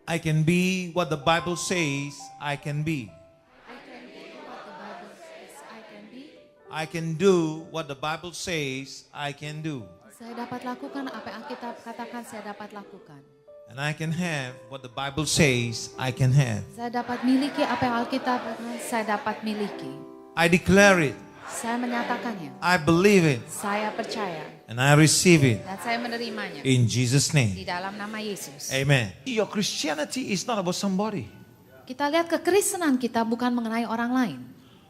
I can be what the Bible says I can be. I can be what the Bible says I can be. I can do what the Bible says I can do. Saya dapat lakukan apa yang Alkitab katakan saya dapat lakukan. And I can have what the Bible says I can have. Saya dapat miliki apa yang Alkitab katakan saya dapat miliki. I declare it. Saya menyatakannya. I believe it. Saya percaya And I receive it. dan saya menerimanya In Jesus' di name. dalam nama Yesus. Amen. Your Christianity is not about somebody. Kita lihat kekristenan kita bukan mengenai orang lain.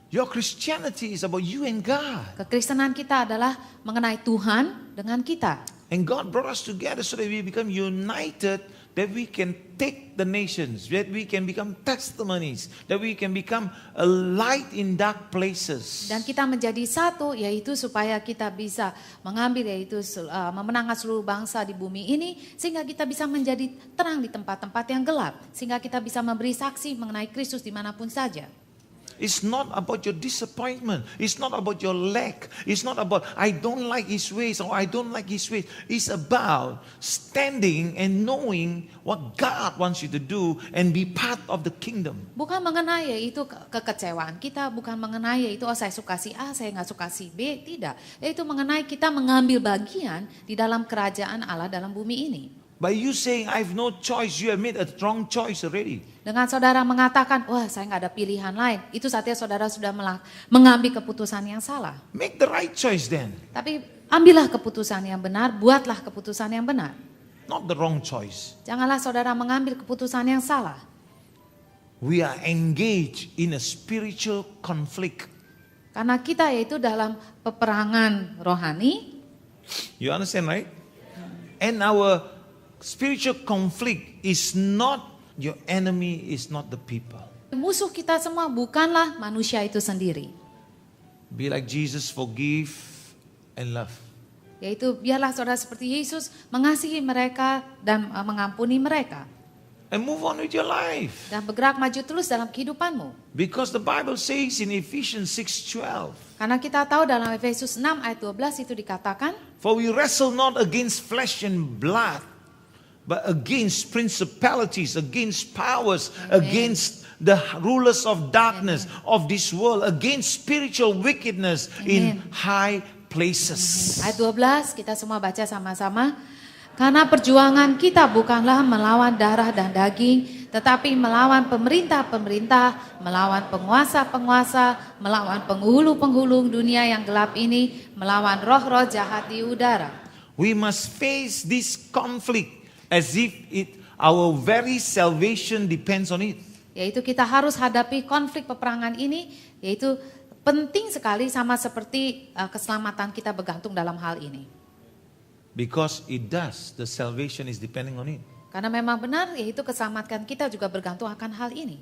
Your Christianity is about you and God. Kekristenan kita adalah mengenai Tuhan dengan kita. And God brought us together so that we become united, that we can take the nations, that we can become testimonies, that we can become a light in dark places. Dan kita menjadi satu, yaitu supaya kita bisa mengambil, yaitu memenangkan seluruh bangsa di bumi ini, sehingga kita bisa menjadi terang di tempat-tempat yang gelap, sehingga kita bisa memberi saksi mengenai Kristus dimanapun saja. It's not about your disappointment. It's not about your lack. It's not about I don't like his ways or I don't like his ways. It's about standing and knowing what God wants you to do and be part of the kingdom. Bukan mengenai yaitu kekecewaan kita, bukan mengenai yaitu saya suka si A, saya nggak suka si B, tidak. Yaitu mengenai kita mengambil bagian di dalam kerajaan Allah dalam bumi ini. By you saying I have no choice, you have made a wrong choice already. Dengan saudara mengatakan, wah saya nggak ada pilihan lain, itu saatnya saudara sudah mengambil keputusan yang salah. Make the right choice then, Tapi ambillah keputusan yang benar, buatlah keputusan yang benar. not the wrong choice. Janganlah saudara mengambil keputusan yang salah. We are engaged in a spiritual conflict. Karena kita yaitu dalam peperangan rohani. You understand, right? And our spiritual conflict is not your enemy, is not the people. Musuh kita semua bukanlah manusia itu sendiri. Be like Jesus, forgive and love. Yaitu biarlah saudara seperti Yesus mengasihi mereka dan mengampuni mereka. And move on with your life. Dan bergerak maju terus dalam kehidupanmu. Because the Bible says in Ephesians 6:12, Karena kita tahu dalam Efesus 6 ayat 12 itu dikatakan, for we wrestle not against flesh and blood, but against principalities, against powers, against the rulers of darkness of this world, against spiritual wickedness in high places. ayat 12 kita semua baca sama-sama. Karena perjuangan kita bukanlah melawan darah dan daging, tetapi melawan pemerintah-pemerintah, melawan penguasa-penguasa, melawan penghulu-penghulu dunia yang gelap ini, melawan roh-roh jahat di udara. We must face this conflict as if our very salvation depends on it. Yaitu kita harus hadapi konflik peperangan ini, yaitu penting sekali sama seperti keselamatan kita bergantung dalam hal ini. Because it does, the salvation is depending on it. Karena memang benar, yaitu keselamatan kita juga bergantung akan hal ini.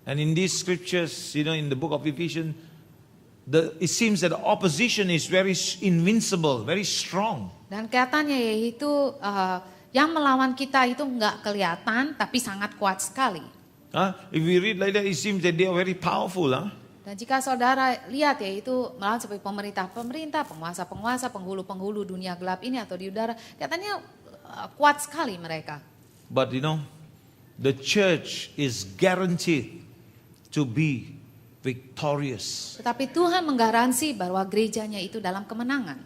And in these scriptures, in the book of Ephesians, it seems that the opposition is very invincible, very strong. Dan kelihatannya yaitu yang melawan kita itu nggak kelihatan, tapi sangat kuat sekali. If we read like that, it seems that they are very powerful. Dan jika saudara lihat yaitu melawan seperti pemerintah-pemerintah, penguasa-penguasa, penghulu-penghulu dunia gelap ini atau di udara, katanya kuat sekali mereka. But the church is guaranteed to be victorious. Tetapi Tuhan menggaransi bahwa gerejanya itu dalam kemenangan.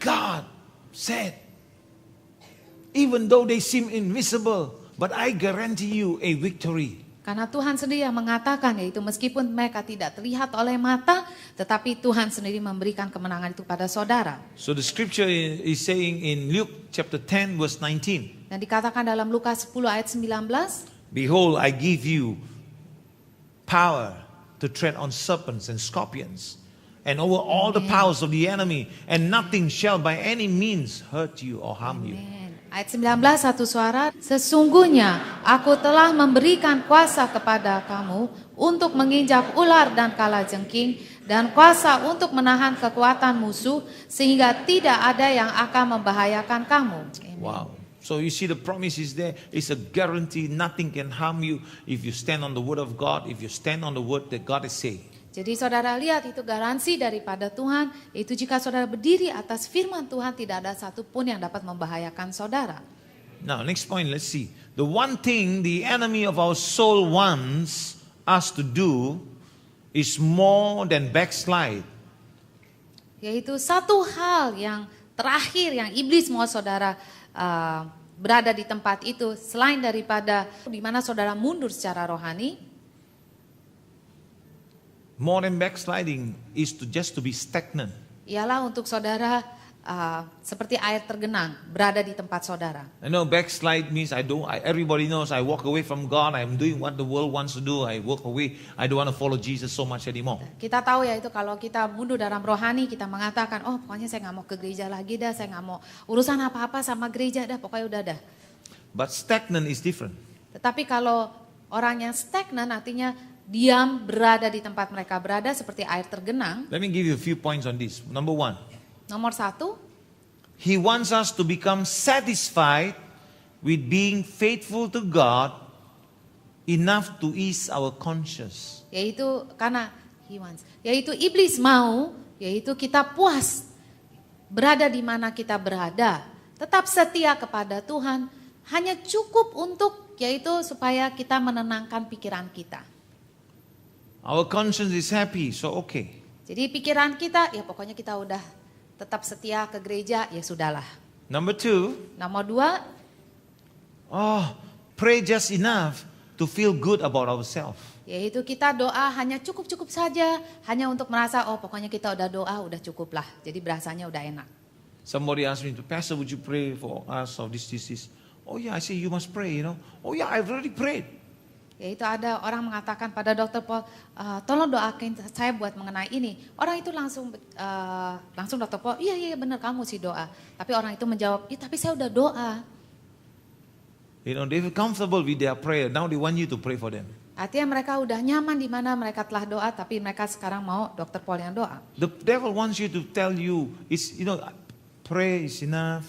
God said, even though they seem invisible, but I guarantee you a victory. Karena Tuhan sendiri yang mengatakan yaitu meskipun mereka tidak terlihat oleh mata, tetapi Tuhan sendiri memberikan kemenangan itu pada saudara. So the scripture is saying in Luke chapter 10 verse 19. Dan dikatakan dalam Lukas 10 ayat 19, Behold, I give you power to tread on serpents and scorpions and over all the powers of the enemy, and nothing shall by any means hurt you or harm you. Ayat 19 satu suara, sesungguhnya aku telah memberikan kuasa kepada kamu untuk menginjak ular dan kalajengking dan kuasa untuk menahan kekuatan musuh sehingga tidak ada yang akan membahayakan kamu. Amen. Wow. So you see the promise is there. It's a guarantee. Nothing can harm you if you stand on the word of God, if you stand on the word that God is saying. Jadi saudara lihat itu garansi daripada Tuhan, itu jika saudara berdiri atas firman Tuhan tidak ada satupun yang dapat membahayakan saudara. Now next point, let's see. The one thing the enemy of our soul wants us to do is more than backslide. Yaitu satu hal yang terakhir yang iblis mau saudara berada di tempat itu, selain daripada di mana saudara mundur secara rohani. More than backsliding is to be stagnant. Ialah untuk saudara seperti air tergenang berada di tempat saudara. I know backslide means everybody knows I walk away from God. I'm doing what the world wants to do. I walk away. I don't want to follow Jesus so much anymore. Kita tahu ya itu kalau kita mundur dalam rohani, kita mengatakan, oh pokoknya saya nggak mau ke gereja lagi dah, saya nggak mau urusan apa-apa sama gereja dah, pokoknya udah dah. But stagnant is different. Tetapi kalau orang yang stagnan artinya diam berada di tempat mereka berada seperti air tergenang. Let me give you a few points on this. Number one. Nomor satu, He wants us to become satisfied with being faithful to God enough to ease our conscience. yaitu karena yaitu iblis mau, yaitu kita puas berada di mana kita berada, tetap setia kepada Tuhan, hanya cukup untuk yaitu supaya kita menenangkan pikiran kita. Our conscience is happy, so okay. Jadi pikiran kita, ya pokoknya kita udah tetap setia ke gereja, ya sudahlah. Number two, Nomor dua, pray just enough to feel good about ourselves. yaitu kita doa hanya cukup-cukup saja, hanya untuk merasa, oh pokoknya kita udah doa, udah cukup lah. Jadi berasanya udah enak. Somebody asked me, Pastor, would you pray for us of this? Oh yeah, I say you must pray, you know. Oh yeah, I've already prayed. Yaitu ada orang mengatakan pada Dr. Paul, tolong doakan saya buat mengenai ini. Orang itu langsung Dr. Paul, iya benar kamu sih doa. Tapi orang itu menjawab, iya tapi saya udah doa. You know, they feel comfortable with their prayer. Now they want you to pray for them. Artinya mereka udah nyaman di mana mereka telah doa, tapi mereka sekarang mau Dr. Paul yang doa. The devil wants you to tell you, pray is enough.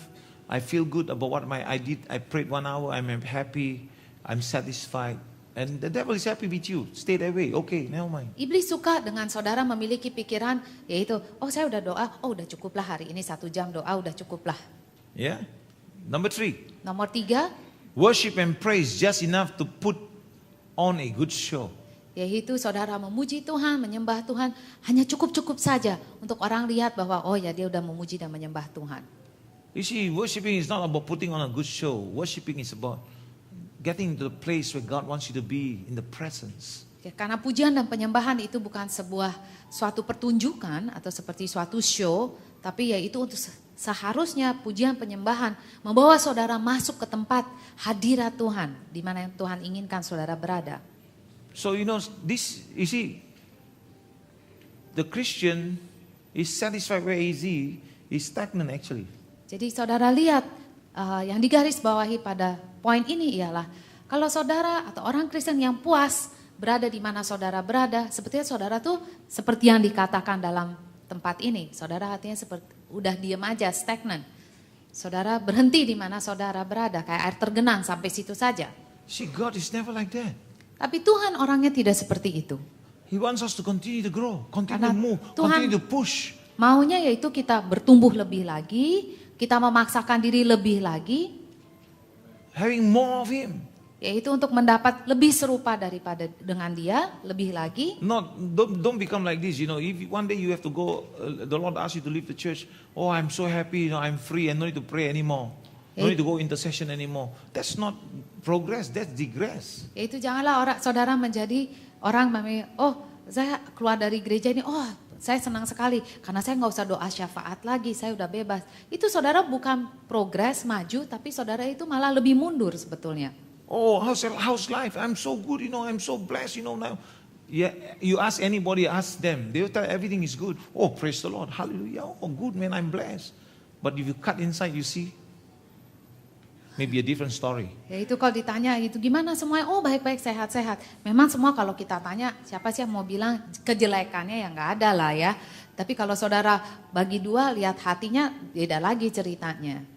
I feel good about what I did. I prayed 1 hour. I'm happy. I'm satisfied. And the devil is happy with you. Stay that way. Okay, never mind. Iblis suka dengan saudara memiliki pikiran, yaitu, oh saya udah doa, oh udah cukuplah hari ini 1 jam doa, udah cukuplah. Yeah. Number 3, Nomor 3, worship and praise just enough to put on a good show. yaitu saudara memuji Tuhan, menyembah Tuhan, hanya cukup-cukup saja untuk orang lihat bahwa, oh ya dia udah memuji dan menyembah Tuhan. You see, worshiping is not about putting on a good show. Worshiping is about getting to the place where God wants you to be in the presence. Ya, karena pujian dan penyembahan itu bukan suatu pertunjukan atau seperti suatu show, tapi yaitu untuk seharusnya pujian penyembahan membawa saudara masuk ke tempat hadirat Tuhan, di mana yang Tuhan inginkan saudara berada. So you see, the Christian is satisfied where is stagnant actually. Jadi saudara lihat yang digarisbawahi pada poin ini ialah kalau saudara atau orang Kristen yang puas berada di mana saudara berada, sebetulnya saudara tuh seperti yang dikatakan dalam tempat ini. Saudara artinya seperti udah diem aja, stagnan. Saudara berhenti di mana saudara berada, kayak air tergenang sampai situ saja. See, God is never like that. Tapi Tuhan orangnya tidak seperti itu. He wants us to continue to grow, continue to move, Tuhan continue to push. Maunya yaitu kita bertumbuh lebih lagi, kita memaksakan diri lebih lagi, Having more of Him. yaitu untuk mendapat lebih serupa daripada dengan dia, lebih lagi. Don't become like this. You know, if one day you have to go, the Lord asks you to leave the church. Oh, I'm so happy. You know, I'm free and no need to pray anymore. No need to go intercession anymore. That's not progress. That's digress. Yaitu janganlah saudara menjadi orang oh saya keluar dari gereja ini, oh saya senang sekali karena saya nggak usah doa syafaat lagi, saya udah bebas. Itu saudara bukan progres maju, tapi saudara itu malah lebih mundur sebetulnya. Oh, how's life? I'm so good, you know, I'm so blessed, you know now. Yeah, you ask anybody, ask them, they will tell everything is good. Oh, praise the Lord, hallelujah. Oh, good man, I'm blessed. But if you cut inside, you see, maybe a different story. Ya itu kalau ditanya itu gimana semuanya, oh baik-baik sehat-sehat. Memang semua kalau kita tanya siapa sih yang mau bilang kejelekannya ya nggak ada lah ya. Tapi kalau saudara bagi dua lihat hatinya beda lagi ceritanya.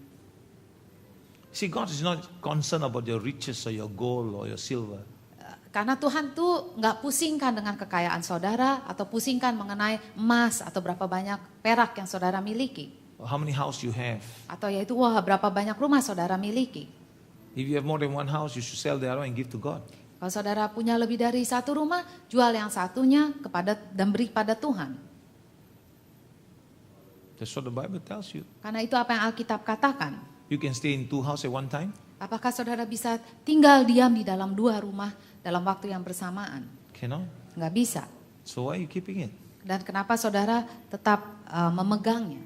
See, God is not concerned about your riches or your gold or your silver. Karena Tuhan tuh nggak pusingkan dengan kekayaan saudara atau pusingkan mengenai emas atau berapa banyak perak yang saudara miliki. Or how many house you have. Atau yaitu wah berapa banyak rumah saudara miliki. If you have more than one house, you should sell the other one and give to God. Kalau saudara punya lebih dari satu rumah, jual yang satunya kepada dan beri pada Tuhan. That's what the Bible tells you. Karena itu apa yang Alkitab katakan. You can stay in 2 houses at one time. Apakah saudara bisa tinggal diam di dalam 2 rumah dalam waktu yang bersamaan? Cannot. Nggak bisa. So why are you keeping it? Dan kenapa saudara tetap memegangnya?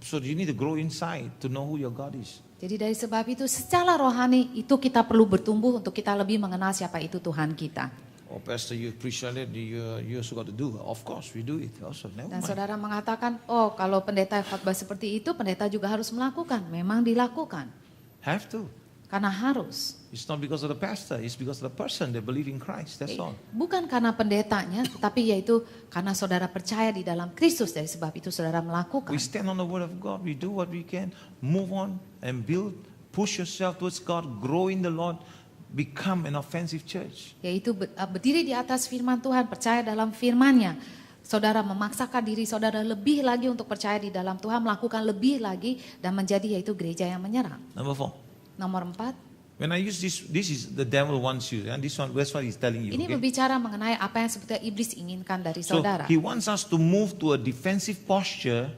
So you need to grow inside to know who your God is. Jadi dari sebab itu secara rohani itu kita perlu bertumbuh untuk kita lebih mengenal siapa itu Tuhan kita. Oh, Pastor, you preach that you also got to do. Of course, we do it. Also, never Dan mind. saudara mengatakan, oh kalau pendeta khotbah seperti itu, pendeta juga harus melakukan. Memang dilakukan. Have to. Karena harus. It's not because of the pastor. It's because of the person that believe in Christ. That's all. Bukan karena pendetanya, tetapi yaitu karena saudara percaya di dalam Kristus. Dari sebab itu saudara melakukan. We stand on the word of God. We do what we can. Move on and build. Push yourself towards God. Grow in the Lord. Become an offensive church. Yaitu berdiri di atas firman Tuhan, percaya dalam firman-Nya. Saudara memaksakan diri saudara lebih lagi untuk percaya di dalam Tuhan, melakukan lebih lagi dan menjadi yaitu gereja yang menyerang. Number 4. Nomor 4. When I use this is the devil wants you. And this one, that's what he's telling you. Ini Okay? berbicara mengenai apa yang sebetulnya iblis inginkan dari So saudara. he wants us to move to a defensive posture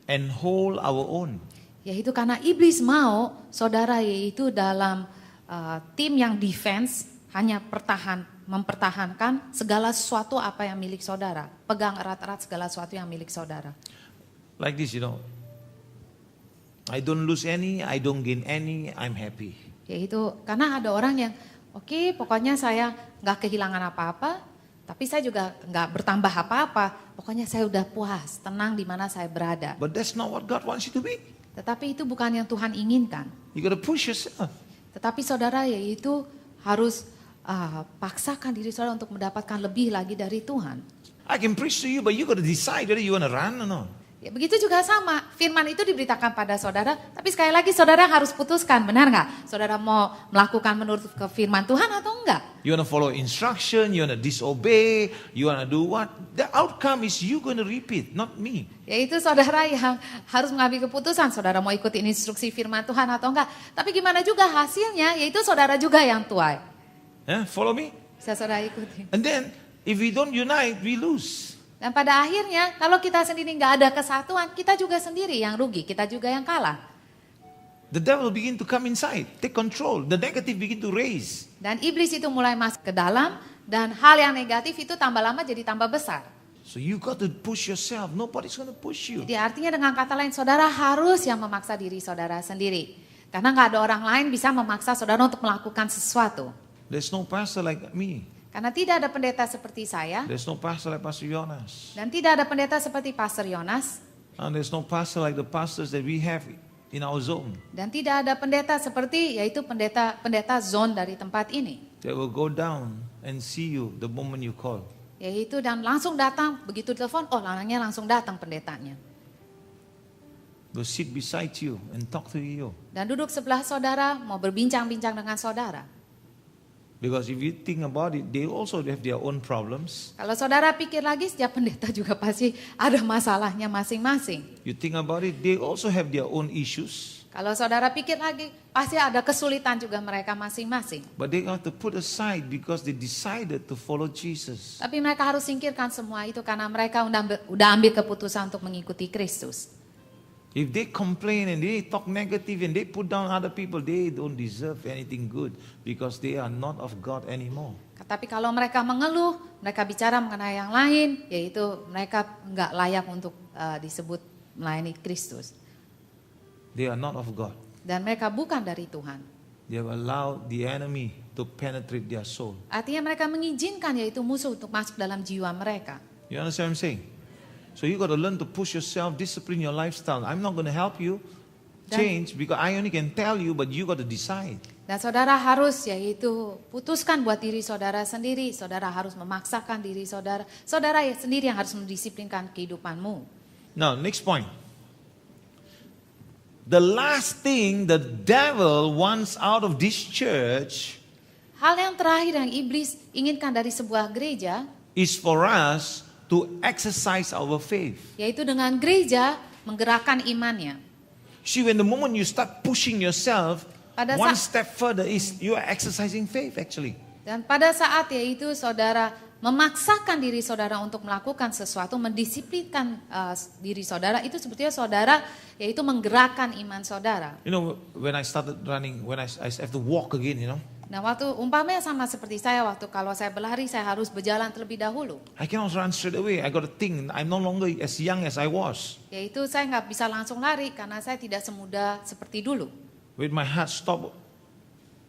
and hold our own. Yaitu karena iblis mau saudara yaitu dalam tim yang defense hanya mempertahankan segala sesuatu apa yang milik saudara. Pegang erat-erat segala sesuatu yang milik saudara. Like this, I don't lose any, I don't gain any, I'm happy. Yaitu karena ada orang yang oke, pokoknya saya nggak kehilangan apa-apa, tapi saya juga nggak bertambah apa-apa. Pokoknya saya udah puas, tenang di mana saya berada. But that's not what God wants you to be. Tetapi itu bukan yang Tuhan inginkan. You got to push yourself. Tetapi saudara yaitu harus paksakan diri saudara untuk mendapatkan lebih lagi dari Tuhan. I can preach to you, but you got to decide whether you want to run or not. Ya, begitu juga sama, firman itu diberitakan pada saudara, tapi sekali lagi saudara harus putuskan, benar nggak? Saudara mau melakukan menurut ke firman Tuhan atau enggak? You want to follow instruction, you want to disobey, you want to do what? The outcome is you going to repeat, not me. Yaitu saudara yang harus mengambil keputusan, saudara mau ikutin instruksi firman Tuhan atau enggak. Tapi gimana juga hasilnya, yaitu saudara juga yang tuai. Follow me? Bisa saudara ikuti. And then, if we don't unite, we lose. Dan pada akhirnya, kalau kita sendiri nggak ada kesatuan, kita juga sendiri yang rugi, kita juga yang kalah. The devil begin to come inside, take control. The negative begin to raise. Dan iblis itu mulai masuk ke dalam, dan hal yang negatif itu tambah lama jadi tambah besar. So you got to push yourself. Nobody's going to push you. Jadi artinya dengan kata lain, saudara harus yang memaksa diri saudara sendiri. Karena nggak ada orang lain bisa memaksa saudara untuk melakukan sesuatu. There's no pastor like me. Karena tidak ada pendeta seperti saya, There's no pastor like Pastor Jonas. dan tidak ada pendeta seperti Pastor Yonas, And there's no pastor like the pastors that we have in our zone. dan tidak ada pendeta seperti yaitu pendeta zone dari tempat ini. They will go down and see you the moment you call. Yaitu dan langsung datang, begitu telepon, oh orangnya langsung datang pendetanya. They'll sit beside you and talk to you. Dan duduk sebelah saudara, mau berbincang-bincang dengan saudara. Because if you think about it, they also have their own problems. Kalau saudara pikir lagi, setiap pendeta juga pasti ada masalahnya masing-masing. You think about it, they also have their own issues. Kalau saudara pikir lagi, pasti ada kesulitan juga mereka masing-masing. But they have to put aside because they decided to follow Jesus. Tapi mereka harus singkirkan semua itu karena mereka udah ambil keputusan untuk mengikuti Kristus. If they complain and they talk negative and they put down other people, they don't deserve anything good because they are not of God anymore. Tapi kalau mereka mengeluh, mereka bicara mengenai yang lain, yaitu mereka nggak layak untuk disebut melayani Kristus. They are not of God. Dan mereka bukan dari Tuhan. They have allowed the enemy to penetrate their soul. Artinya mereka mengizinkan yaitu musuh untuk masuk dalam jiwa mereka. You understand what I'm saying? So you got to learn to push yourself, discipline your lifestyle. I'm not going to help you change because I only can tell you, but you got to decide. Dan saudara harus yaitu putuskan buat diri saudara sendiri. Saudara harus memaksakan diri saudara. Saudara sendiri yang harus mendisiplinkan kehidupanmu. Now, next point. The last thing the devil wants out of this church Hal yang terakhir yang iblis inginkan dari sebuah gereja is for us to exercise our faith. yaitu dengan gereja menggerakkan imannya. See, when the moment you start pushing yourself, Pada one saat- step further is you are exercising faith actually. Dan pada saat yaitu saudara memaksakan diri saudara untuk melakukan sesuatu, mendisiplinkan diri saudara, itu sebetulnya saudara yaitu menggerakkan iman saudara. You know, when I started running, when I have to walk again, you know, Nah waktu umpamanya sama seperti saya, waktu kalau saya berlari saya harus berjalan terlebih dahulu. I cannot run straight away. I got to think I'm no longer as young as I was. Yaitu saya nggak bisa langsung lari karena saya tidak semudah seperti dulu. With my heart stop,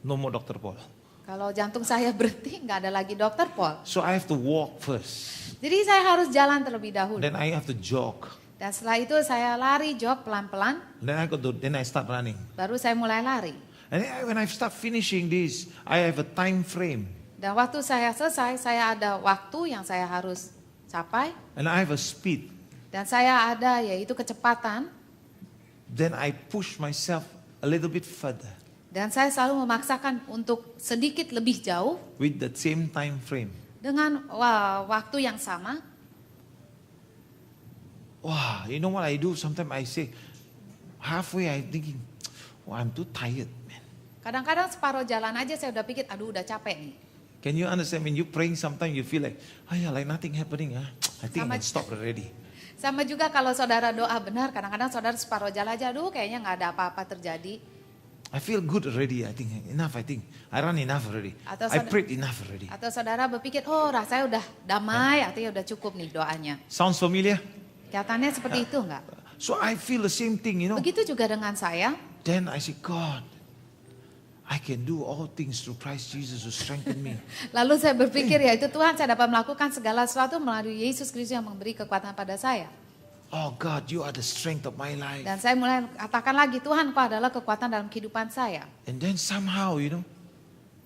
no more Dr. Paul. Kalau jantung saya berhenti nggak ada lagi dokter Paul. So I have to walk first. Jadi saya harus jalan terlebih dahulu. Then I have to jog. Dan setelah itu saya lari jog pelan-pelan, Then I start running. baru saya mulai lari. And then when I start finishing this, I have a time frame. Dan waktu saya selesai, saya ada waktu yang saya harus capai. And I have a speed. Dan saya ada yaitu kecepatan. Then I push myself a little bit further Dan saya selalu memaksakan untuk sedikit lebih jauh with the same time frame. dengan waktu yang sama. Wow, you know what I do? Sometimes I say, halfway I'm thinking, oh, I'm too tired, man. Kadang-kadang separuh jalan aja saya udah pikir, aduh udah capek nih. Can you understand when you praying sometimes you feel like, oh yeah, like nothing happening, huh? I think I Sama- can stop already. Sama juga kalau saudara doa benar, kadang-kadang saudara separuh jalan aja, aduh kayaknya nggak ada apa-apa terjadi. I feel good already, I think. Enough, I think. I run enough already. Atau I saud- prayed enough already. Atau saudara berpikir, oh rasanya udah damai, artinya udah cukup nih doanya. Sounds familiar? Kelihatannya seperti itu enggak? So I feel the same thing, you know. Begitu juga dengan saya. Then I say, God, I can do all things through Christ Jesus who strengthen me. Lalu saya berpikir ya itu Tuhan, saya dapat melakukan segala sesuatu melalui Yesus Kristus yang memberi kekuatan pada saya. Oh God, you are the strength of my life. Dan saya mulai katakan lagi, Tuhan Kau adalah kekuatan dalam kehidupan saya. And then somehow, you know,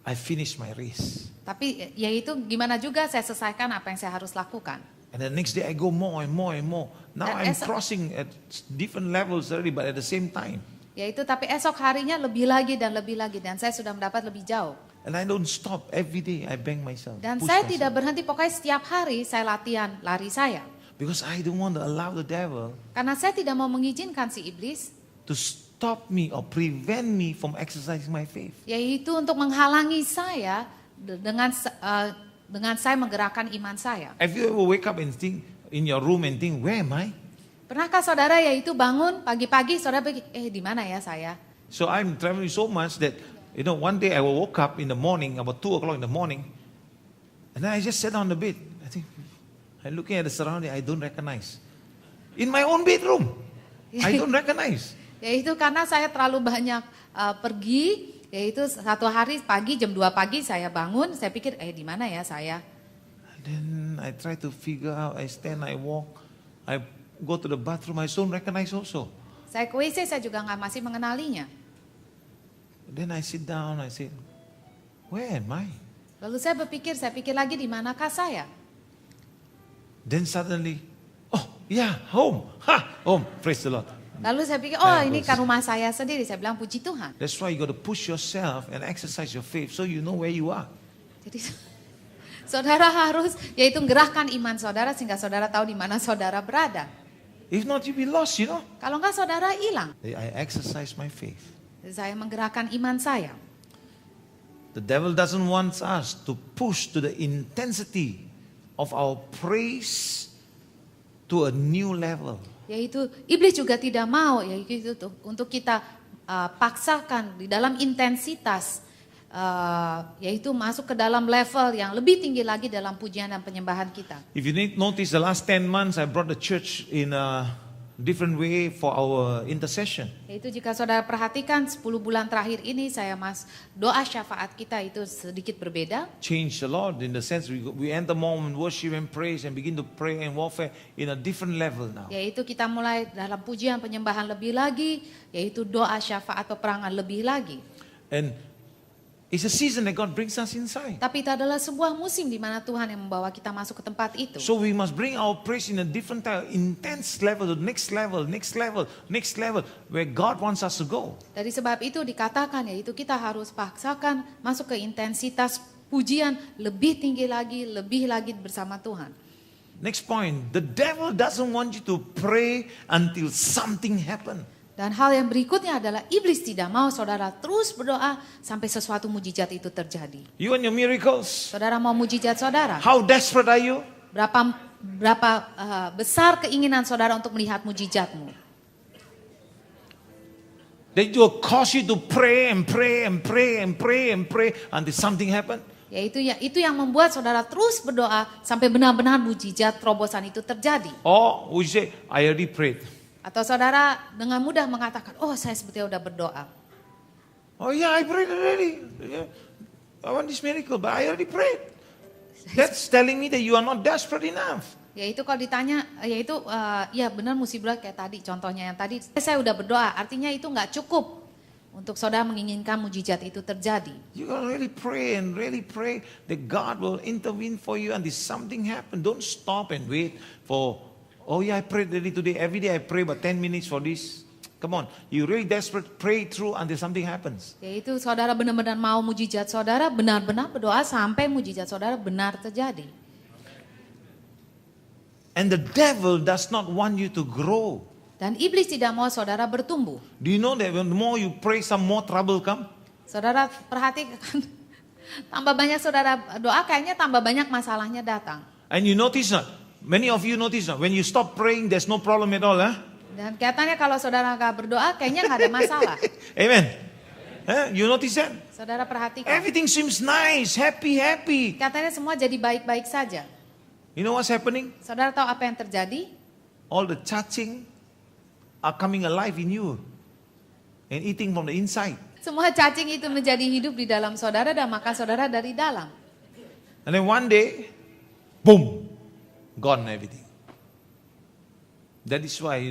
I finish my race. Tapi ya itu gimana juga saya selesaikan apa yang saya harus lakukan. And the next day I go more and more and more. Now Dan I'm esok- crossing at different levels already, but at the same time. Yaitu tapi esok harinya lebih lagi dan saya sudah mendapat lebih jauh. And I don't stop. Every day I bang myself. Dan push saya myself. tidak berhenti, pokoknya setiap hari saya latihan lari saya. Because I don't want to allow the devil Karena saya tidak mau mengizinkan si iblis, to stop me or prevent me from exercising my faith. yaitu untuk menghalangi saya dengan saya menggerakkan iman saya. Have you ever wake up and think in your room and think, where am I? Pernahkah saudara yaitu bangun pagi-pagi saudara pikir, di mana ya saya? So I'm traveling so much that, you know, one day I woke up in the morning, about 2 o'clock in the morning, and then I just sat on the bed. I think, I'm looking at the surrounding, I don't recognize. In my own bedroom, I don't recognize. Yaitu karena saya terlalu banyak pergi, yaitu satu hari pagi jam 2 pagi saya bangun, saya pikir di mana ya saya? And then I try to figure out, I stand, I walk, I go to the bathroom, I don't recognize also. Saya ke WC saya juga masih mengenalinya. Then I sit down, I say, where am I? Lalu saya pikir lagi di manakah saya? Then suddenly, oh yeah, home. Ha, home, praise the Lord. Lalu saya pikir, ini kan rumah saya sendiri. Saya bilang puji Tuhan. That's why you got to push yourself and exercise your faith so you know where you are. Jadi saudara harus yaitu gerahkan iman saudara sehingga saudara tahu di mana saudara berada. If not, you'll be lost, you know. Kalau enggak saudara hilang. I exercise my faith. Saya menggerakkan iman saya. The devil doesn't want us to push to the intensity of our praise to a new level. Yaitu iblis juga tidak mau yaitu untuk kita paksakan di dalam intensitas yaitu masuk ke dalam level yang lebih tinggi lagi dalam pujian dan penyembahan kita. If you notice the last 10 months, I brought the church in a different way for our intercession. Yaitu jika saudara perhatikan 10 bulan terakhir ini doa syafaat kita itu sedikit berbeda. Changed a lot in the sense we enter more in worship and praise and begin to pray and warfare in a different level now. Yaitu kita mulai dalam pujian penyembahan lebih lagi, yaitu doa syafaat peperangan lebih lagi. And it's a season that God brings us inside. Tapi itu adalah sebuah musim di mana Tuhan yang membawa kita masuk ke tempat itu. So we must bring our praise in a different type, intense level, the next level, next level, next level, where God wants us to go. Dari sebab itu dikatakan yaitu kita harus paksakan masuk ke intensitas pujian lebih tinggi lagi bersama Tuhan. Next point, the devil doesn't want you to pray until something happen. Dan hal yang berikutnya adalah iblis tidak mau saudara terus berdoa sampai sesuatu mujizat itu terjadi. You want your miracles? Saudara mau mujizat saudara? How desperate are you? Berapa besar keinginan saudara untuk melihat mujizatmu? That will cause you to pray and pray and pray and pray and pray until something happen. Itu yang membuat saudara terus berdoa sampai benar-benar mujizat terobosan itu terjadi. Or we say, I already prayed. Atau saudara dengan mudah mengatakan, oh saya sebetulnya udah berdoa. Oh yeah, I prayed already. Yeah. I want this miracle, but I already prayed. That's telling me that you are not desperate enough. Yaitu kalau ditanya, ya benar mesti bilang kayak tadi, contohnya yang tadi, saya udah berdoa, artinya itu nggak cukup untuk saudara menginginkan mujizat itu terjadi. You gotta really pray and really pray that God will intervene for you until something happen. Don't stop and wait for, oh yeah, I prayed already today. Every day I pray about 10 minutes for this. Come on, you really desperate, pray through until something happens. Yaitu saudara benar-benar mau mujizat saudara, benar-benar berdoa sampai mujizat saudara benar terjadi. And the devil does not want you to grow. Dan iblis tidak mau saudara bertumbuh. Do you know that when the more you pray, some more trouble come? Saudara perhatikan, tambah banyak saudara doa kayaknya tambah banyak masalahnya datang. And you notice not? Many of you notice not? When you stop praying, there's no problem at all, huh? Dan kelihatannya kalau saudara nggak berdoa, kayaknya nggak ada masalah. Amen. Huh? You notice that? Saudara perhatikan. Everything seems nice, happy. Katanya semua jadi baik-baik saja. You know what's happening? Saudara tahu apa yang terjadi? All the cacing are coming alive in you and eating from the inside. Semua cacing itu menjadi hidup di dalam saudara dan makan saudara dari dalam. And then one day, boom, gone everything. That is why,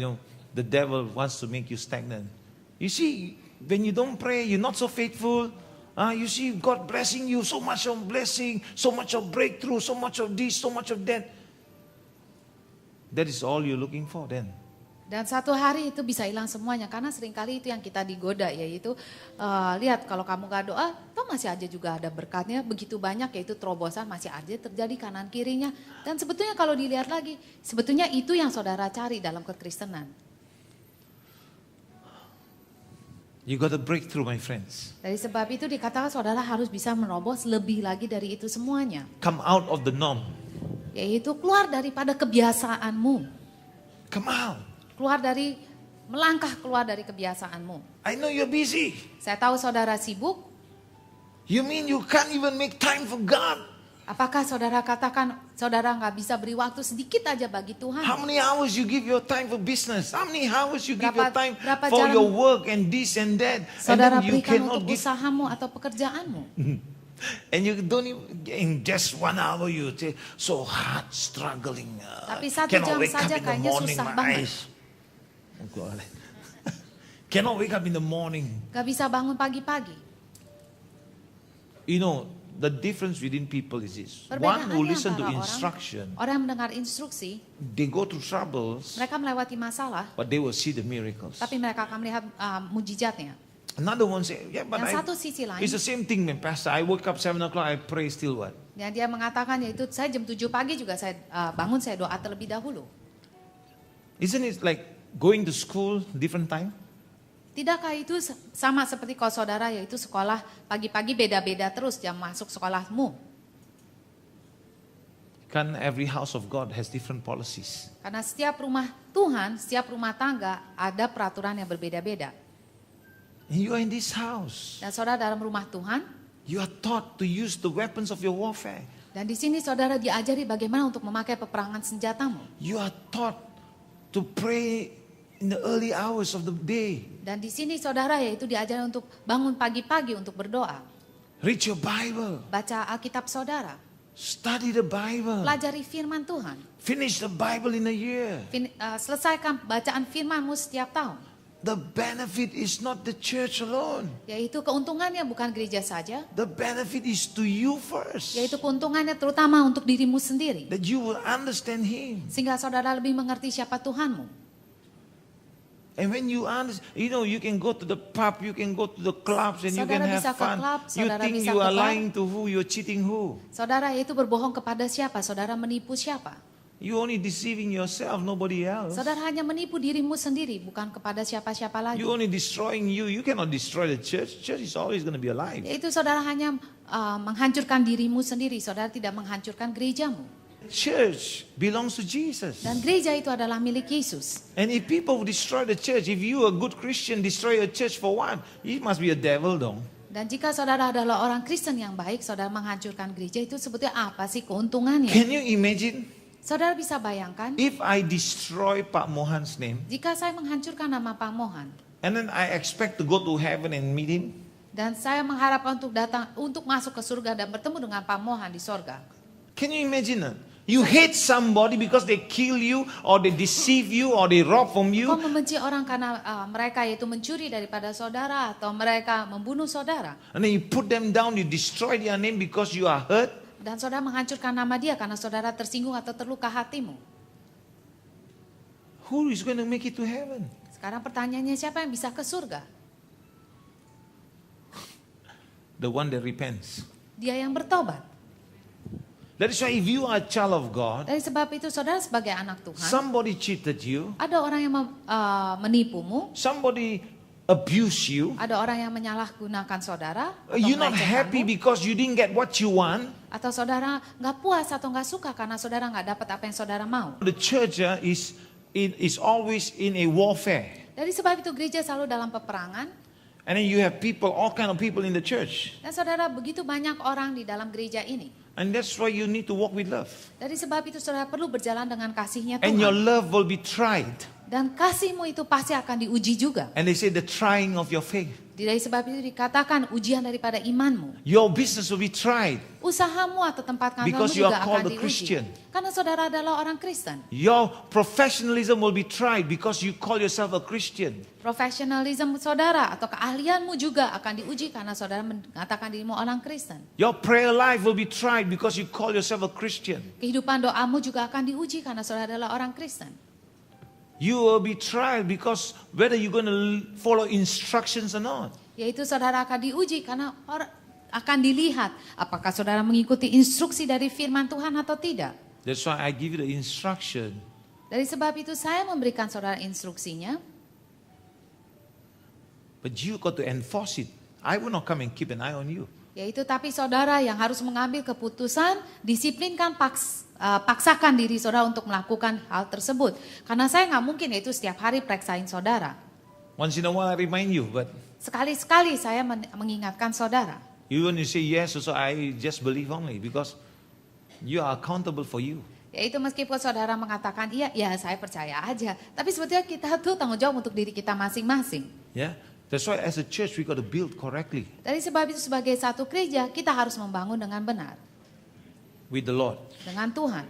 the devil wants to make you stagnant. You see, when you don't pray, you're not so faithful. You see God blessing you, so much of blessing, so much of breakthrough, so much of this, so much of that. That is all you're looking for then. Dan satu hari itu bisa hilang semuanya karena seringkali itu yang kita digoda, yaitu lihat kalau kamu gak doa, toh masih aja juga ada berkatnya begitu banyak, yaitu terobosan masih aja terjadi kanan kirinya. Dan sebetulnya kalau dilihat lagi, sebetulnya itu yang saudara cari dalam kekristenan. You got to break through, my friends. Dari sebab itu dikatakan saudara harus bisa merobos lebih lagi dari itu semuanya. Come out of the norm. Yaitu keluar daripada kebiasaanmu. Come out. Melangkah keluar dari kebiasaanmu. I know you're busy. Saya tahu saudara sibuk. You mean you can't even make time for God? Apakah saudara katakan saudara nggak bisa beri waktu sedikit aja bagi Tuhan? How many hours you give your time for business? How many hours you give your time berapa for jam your work and this and that? Saudara And then you berikan cannot untuk give. usahamu atau pekerjaanmu. And you don't even, in just 1 hour you say, so hard, struggling. Tapi 1 cannot jam wake up saja in the kayaknya morning, susah my banget. eyes. Oh God. Cannot wake up in the morning. Gak bisa bangun pagi-pagi. You know, the difference within people is this. One who Perbedaannya listen to antara instruction, orang yang mendengar instruksi, they go through troubles, mereka melewati masalah, but they will see the miracles. tapi mereka akan melihat mujizatnya. Another one say, yeah, but Yang satu sisi lain, it's the same thing, man, Pastor. I wake up 7 o'clock, I pray still what? yang dia mengatakan yaitu saya jam 7 pagi juga saya bangun, saya doa terlebih dahulu. Isn't it like going to school different time? Tidakkah itu sama seperti kalau saudara yaitu sekolah pagi-pagi beda-beda terus jam masuk sekolahmu? Can every house of God has different policies? Karena setiap rumah Tuhan, setiap rumah tangga ada peraturan yang berbeda-beda. And you are in this house. Dan saudara dalam rumah Tuhan, You are taught to use the weapons of your warfare. dan di sini saudara diajari bagaimana untuk memakai peperangan senjatamu. You are taught to pray in the early hours of the day. Dan di sini saudara yaitu diajari untuk bangun pagi-pagi untuk berdoa. Read your Bible. Baca Alkitab saudara. Study the Bible. Pelajari firman Tuhan. Finish the Bible in a year. Selesaikan bacaan firmanmu setiap tahun. The benefit is not the church alone. Yaitu keuntungannya bukan gereja saja. The benefit is to you first. Yaitu keuntungannya terutama untuk dirimu sendiri. That you will understand Him. Sehingga saudara lebih mengerti siapa Tuhanmu. And when you understand, you can go to the pub, you can go to the clubs and you Saudara can bisa have ke fun. klub, You saudara think bisa you ke are bar. lying to who, you're cheating who. Saudara itu berbohong kepada siapa? Saudara menipu siapa? You only deceiving yourself, nobody else. Saudara hanya menipu dirimu sendiri, bukan kepada siapa-siapa lagi. You only destroying you. You cannot destroy the church. Church is always going to be alive. Yaitu saudara hanya menghancurkan dirimu sendiri, saudara tidak menghancurkan gerejamu. Church belongs to Jesus. Dan gereja itu adalah milik Yesus. And if people destroy the church, if you a good Christian destroy a church for what? You must be a devil dong. Dan jika saudara adalah orang Kristen yang baik, saudara menghancurkan gereja, itu sebetulnya apa sih keuntungannya? Can you imagine Saudara bisa bayangkan, if I destroy Pak Mohan's name jika saya menghancurkan nama Pak Mohan, and then I expect to go to heaven and meet him? dan saya mengharapkan untuk masuk ke surga dan bertemu dengan Pak Mohan di sorga. Can you imagine that? You hate somebody because they kill you or they deceive you or they rob from Kau you. membenci orang karena mereka yaitu mencuri daripada saudara atau mereka membunuh saudara. And then you put them down, you destroy their name because you are hurt. Dan saudara menghancurkan nama dia karena saudara tersinggung atau terluka hatimu. Who is going to make it to heaven? Sekarang pertanyaannya, siapa yang bisa ke surga? The one that repents. Dia yang bertobat. That is why if you are a child of God, Dari sebab itu saudara sebagai anak Tuhan, somebody cheated you, ada orang yang menipumu, somebody abused you, ada orang yang menyalahgunakan saudara, atau you're not happy melecehkanmu, because you didn't get what you want. atau saudara nggak puas atau nggak suka karena saudara nggak dapat apa yang saudara mau. The church is always in a warfare. Dari sebab itu gereja selalu dalam peperangan. And then you have people, all kind of people in the church. Dan saudara, begitu banyak orang di dalam gereja ini. And that's why you need to walk with love. Dari sebab itu saudara perlu berjalan dengan kasihnya And your Tuhan. love will be tried. Dan kasihmu itu pasti akan diuji juga. And they say the trying of your faith. Dari sebab itu dikatakan ujian daripada imanmu. Your business will be tried. Usahamu atau tempat kantormu Because you juga are called akan a diuji. Christian. Karena saudara adalah orang Kristen. Your professionalism will be tried because you call yourself a Christian. Profesionalisme saudara atau keahlianmu juga akan diuji karena saudara mengatakan dirimu orang Kristen. Your prayer life will be tried because you call yourself a Christian. Kehidupan doamu juga akan diuji karena saudara adalah orang Kristen. You will be tried because whether you're going to follow instructions or not. Yaitu saudara akan diuji karena akan dilihat apakah saudara mengikuti instruksi dari firman Tuhan atau tidak. That's why I give you the instruction. Dari sebab itu saya memberikan saudara instruksinya. But you got to enforce it. I will not come and keep an eye on you. Yaitu tapi saudara yang harus mengambil keputusan, disiplinkan, paksakan diri saudara untuk melakukan hal tersebut. Karena saya nggak mungkin itu setiap hari periksain saudara. Once in a while I remind you, but Sekali-sekali saya mengingatkan saudara. you when you say yes, so I just believe only because you are accountable for you. Yaitu meskipun saudara mengatakan iya, ya saya percaya aja. Tapi sebetulnya kita tuh tanggung jawab untuk diri kita masing-masing. Yeah, that's why as a church we got to build correctly Dari sebab itu sebagai satu gereja kita harus membangun dengan benar. with the Lord. Dengan Tuhan.